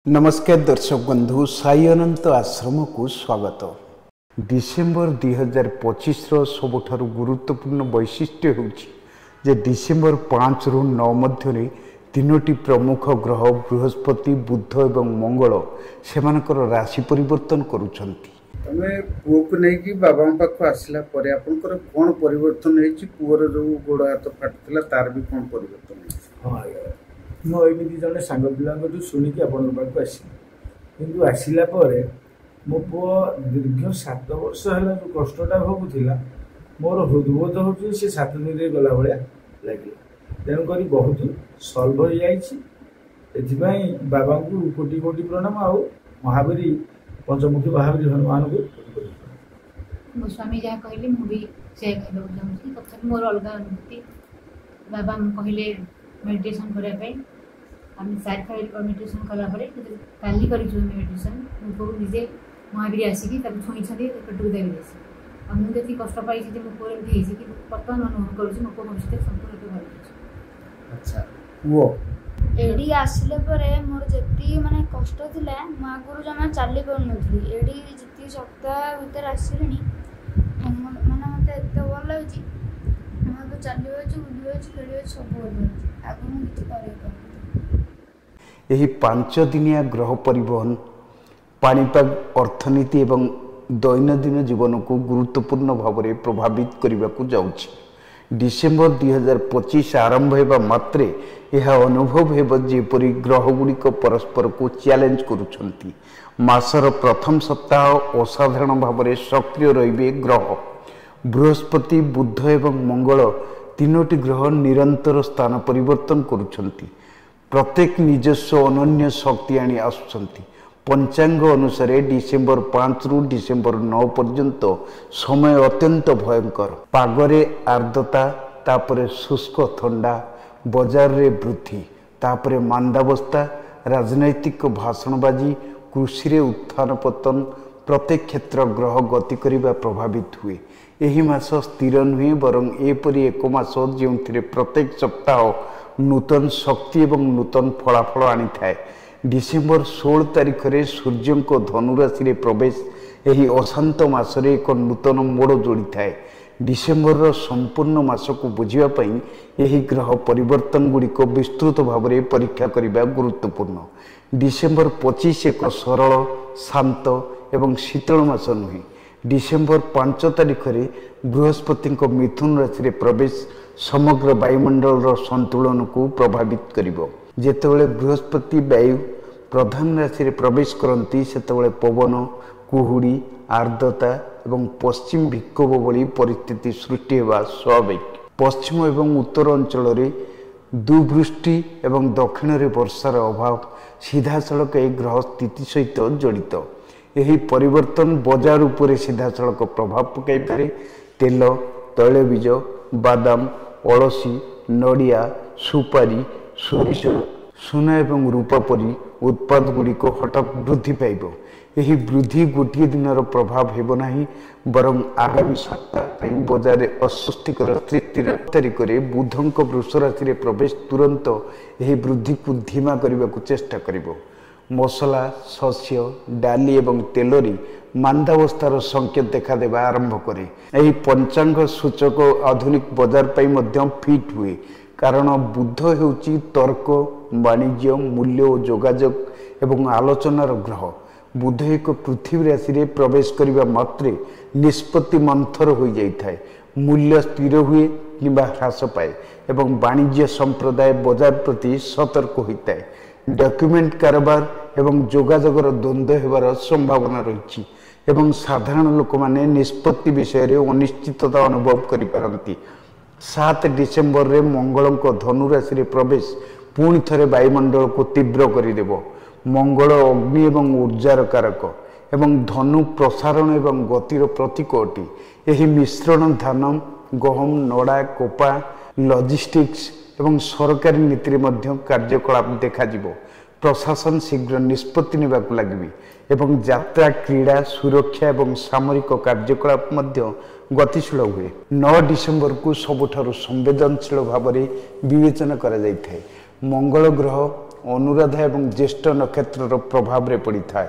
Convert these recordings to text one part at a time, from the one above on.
नमस्कार दर्शक बंधु साई अनंत आश्रम को स्वागत। डिसेम्बर 2025 सबुठारु गुरुत्वपूर्ण वैशिष्ट्य होउछि डिसेम्बर 5 रु 9 मध्य तीनोटी प्रमुख ग्रह बृहस्पति बुध एवं मंगल सेमानकर राशि परिवर्तन करुछंती। तमे पुओ को नहीं कि बाबा पाखु आसला परे आपनकर कोन परिवर्तन हेछि पुओर जो गोड़ हाथ फाटथिला तार भी कोन परिवर्तन हेछि? हां मो एमती जड़े सांग पिला शुणिकी आपण पाक कि आसला मो पु दीर्घ 7 वर्ष है जो कष्टा भोगुला मोर हृदबोध हो 7 दिन गला भाया लगे तेणुक बहुत सल्व हो जाए बाबा को कोटि कोटि प्रणाम आउ महावीरी पंचमुखी महावीरी हनुमान को मो स्वामी जहाँ कहले मुझे कथा मोर अलग अनुभूति बाबा कहले मेडिटेशन करने सार खाई मेडिटेशन कलापर काली कर मेडिटेशन मुझे निजे महावीर आसिक छुई पेटू देवी मुझे कष्ट पाई मो पुओ एमती कि बर्तमान अनुभव करुँच मो पुओ भविष्य संपूर्ण भल। अच्छा वो एडी आसिले परे मोर जति माने कष्ट थिला म आगुरु जमा चाली पर नथली एडी जति सप्ताह भीतर आसिलेनी माने मते एते भल लागछि हम तो चालियो छु बुलियो छु खेलियो सब भल आगु मु किछि करे यही 5 दिनिया ग्रह परिवहन पाणीपाग अर्थनीति एवं दैनंदिन जीवन को गुरुत्वपूर्ण भाव में प्रभावित करने को जाउछि। डिसेम्बर 2025 आरंभ होगा मात्रे यह अनुभव हेब जेपरी ग्रह गुड़िक परस्पर को चैलेंज करुछंती। मासर प्रथम सप्ताह असाधारण भाव में सक्रिय रहिबे ग्रह बृहस्पति बुध एवं मंगल तीनोटी ग्रह निरंतर स्थान परिवर्तन करुछंती। प्रत्येक निजस्व अनन्य शक्ति आनी आसुछंती। पंचांग अनुसार डिसेम्बर 5 रु डिसेम्बर 9 पर्यंत समय अत्यंत भयंकर पागरे आर्द्रता तापरे शुष्क थंडा बाजार रे वृद्धि तापरे मांदावस्था राजनैतिक भाषणबाजी कृषि रे उत्थान पतन प्रत्येक क्षेत्र ग्रह गति करिबा प्रभावित हुए। एही मास स्थिर नुहे बरं एपरी एक मास जो प्रत्येक सप्ताह नूतन शक्ति एवं नूतन फलाफल आनी थाए। डिसेम्बर 16 तारिख रे सूर्य को धनुराशि रे प्रवेश यही अशांत मासरे एक नूतन मोड़ जोड़ी थाए। डिसेम्बर संपूर्ण मास को बुझापी यही ग्रह परिवर्तन गुड़िक विस्तृत भाव में परीक्षा करने गुरुत्वपूर्ण। डिसेम्बर 25 एक सरल शांत एवं शीतल मास नुहे। डिसेम्बर 5 तारिख रे बृहस्पति मिथुन राशि रे प्रवेश समग्र वायुमंडल संतुलन को प्रभावित करिवो। जेतेबेले बृहस्पति वायु प्रधान राशि रे प्रवेश करती सेतेबेले पवन कुहुड़ी आर्द्रता एवं पश्चिम विक्षोभ भली परिस्थिति सृष्टि होगा स्वाभाविक। पश्चिम एवं उत्तर अंचल रे दुवृष्टि एवं दक्षिण रे वर्षार अभाव सीधा सड़क एक ग्रह स्थिति सहित जड़ित। यही परिवर्तन बाजार उपरे सीधा सड़क प्रभाव पकाई पारे। तेल तैलबीज बादाम अलसी नड़िया सुपारी सोरिष सुना एवं रूपा परी उत्पाद गुड़िक हठात वृद्धि पाइब। यही वृद्धि गोटे दिन प्रभाव हेब नाही बरं आगामी सप्ताह बजार अस्वस्तिकर स्थिति तारिख में बुधंक वृष राशि रे प्रवेश तुरंत यही वृद्धि को धीमा करने को चेष्टा करिवो। मसला शस्य डाली एवं तेलरी मांदावस्थार संकेत देखा देवा आरंभ करे। यही पंचांग सूचक आधुनिक बाजार पाई मध्य फिट हुए कारण बुध हेउची तर्क वाणिज्य मूल्य और जोगाजोग एवं आलोचनार ग्रह। बुध एक पृथ्वी राशि रे प्रवेश करने मात्रे निष्पत्ति मंथर हो जाए मूल्य स्थिर हुए कि ह्रास पाए एवं वाणिज्य संप्रदाय बाजार प्रति सतर्क होता है। डॉक्यूमेंट कारोबार एवं जोगाजोगर द्वंद्व होवार संभावना रही एवं साधारण लोक माने निष्पत्ति विषय रे अनिश्चितता अनुभव करि पारंती। 7 डिसेम्बर रे मंगल को धनुराशि रे प्रवेश पुणी थरे वायुमंडल को तीव्र करिदेव। मंगल अग्नि एवं ऊर्जार कारक एवं धनु प्रसारण एवं गतिर प्रतीक अटे। यही मिश्रण धान गहम नड़ा कोपा लॉजिस्टिक्स एवं सरकारी नीति मध्य कार्यकलाप देखा जिवो। प्रशासन शीघ्र निष्पत्ति नेबाकु लागिबे एवं यात्रा क्रीड़ा सुरक्षा एवं सामरिक कार्यकलाप मध्य गतिशील हुए। 9 डिसेम्बर को सबुठारु संवेदनशील भाव में विवेचना करा जाइथाय। मंगल ग्रह अनुराधा एवं ज्येष्ठ नक्षत्र प्रभाव रे पड़ी था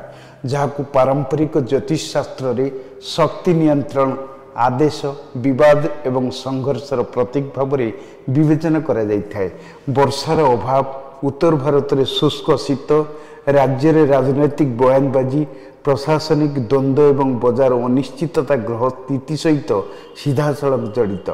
जहाँ पारंपरिक ज्योतिष शास्त्र रे शक्ति नियंत्रण आदेश विवाद एवं संघर्षर प्रतीक भाव में विवेचन करा जाइथाय। वर्षार अभाव उत्तर भारत में शुष्क शीत राज्य रे राजनैतिक बयानबाजी प्रशासनिक द्वंद्व एवं बजार अनिश्चितता ग्रह स्थिति सहित सीधा सड़क जड़ित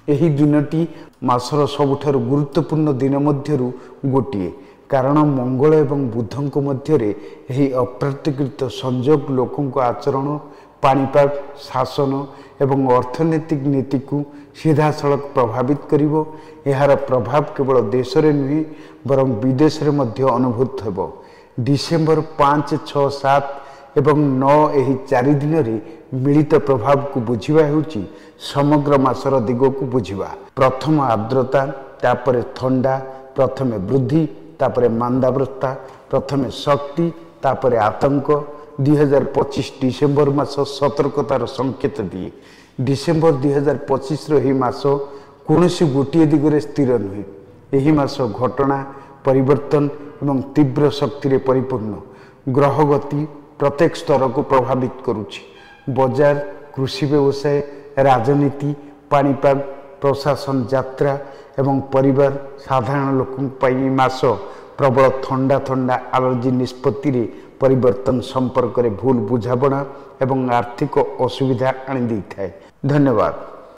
यही दिनटी मासर सबुठारु गुरुत्वपूर्ण दिन मध्यरु गोटिए कारण मंगल एवं बुधक मध्य अप्राकृत संजोग लोकों आचरण पाणीपाग शासन एवं अर्थनैतिक नीति को सीधा सड़क प्रभावित करिवो। यार प्रभाव केवल देश में नुहे बरं विदेश में मध्य अनुभूत हेबो। डिसेम्बर 5, 6, 7 एवं 9 यही 4 दिन में मिलित प्रभाव को बुझिबा हेउची समग्र मासर दिग को बुझिबा। प्रथम आर्द्रता तापरे थंडा प्रथमे वृद्धि तापरे मांदावस्था प्रथमे शक्ति तापरे आतंक 2025 डिसेम्बर मास सतर्कतार संकेत दिए। डिसेम्बर 2025 रही मास कौनसी गोटे दिगरे स्थिर नुहे। यही मास घटना परिवर्तन एवं तीव्र शक्ति रे परिपूर्ण ग्रह गति प्रत्येक स्तर को प्रभावित करुछि। बजार कृषि व्यवसाय राजनीति पाणीपाग प्रशासन यात्रा एवं परिवार साधारण लोकों पाई मास प्रबल थंडा थंडा एलर्जी निष्पत्ति रे परिवर्तन संपर्क रे भूल बुझाबणा एवं आर्थिक असुविधा आनी दै थाए। धन्यवाद।